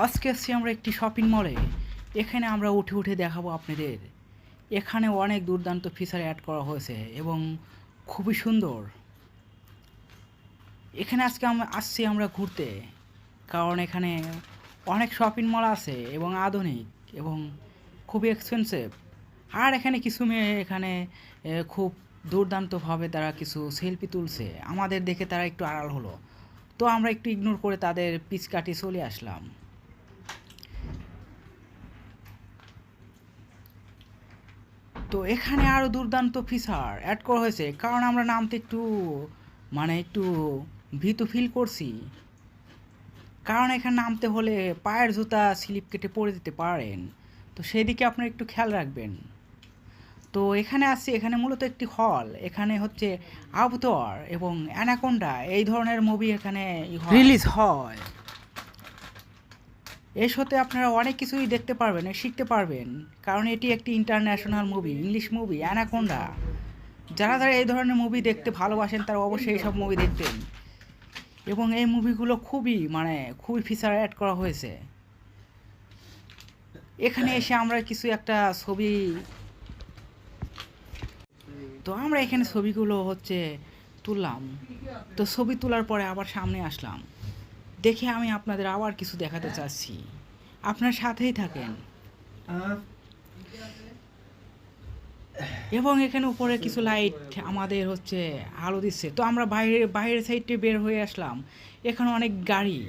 আজকে আসছি আমরা একটি শপিং মলে। এখানে আমরা উঠে উঠে দেখাবো আপনাদের। এখানে অনেক দুর্দান্ত ফিচার অ্যাড করা হয়েছে এবং খুবই সুন্দর। এখানে আজকে আমরা আসছি আমরা ঘুরতে, কারণ এখানে অনেক শপিং মল আছে এবং আধুনিক এবং খুবই এক্সপেন্সিভ। আর এখানে কিছু মেয়ে এখানে খুব দুর্দান্তভাবে তারা কিছু সেলফি তুলছে, আমাদের দেখে তারা একটু আড়াল হলো। তো আমরা একটু ইগনোর করে তাদের পিছ কাটিয়ে চলে আসলাম। তো এখানে আরও দুর্দান্ত ফিচার অ্যাড করা হয়েছে, কারণ আমরা নামতে একটু একটু ভীতু ফিল করছি, কারণ এখানে নামতে হলে পায়ের জুতা স্লিপ কেটে পড়ে যেতে পারেন। তো সেদিকে আপনারা একটু খেয়াল রাখবেন। তো এখানে আসছি, এখানে মূলত একটি হল। এখানে হচ্ছে আভতার এবং অ্যানাকোন্ডা এই ধরনের মুভি এখানে রিলিজ হয়। এর সাথে আপনারা অনেক কিছুই দেখতে পারবেন, শিখতে পারবেন, কারণ এটি একটি international movie, English movie anaconda. যারা যারা এই ধরনের মুভি দেখতে ভালোবাসেন তারা অবশ্যই এইসব মুভি দেখতেন। এবং এই মুভিগুলো খুবই ফিচার অ্যাড করা হয়েছে। এখানে এসে আমরা কিছু একটা ছবি, তো আমরা এখানে ছবিগুলো তুললাম। তো ছবি তোলার পরে আবার সামনে আসলাম, দেখে আমি আপনাদের আবার কিছু দেখাতে চাচ্ছি, আপনার সাথেই থাকেন। এবং এখানে উপরে কিছু লাইট আমাদের আলো দিচ্ছে। তো আমরা বাইরের সাইডে বের হয়ে আসলাম, এখানে অনেক গাড়ি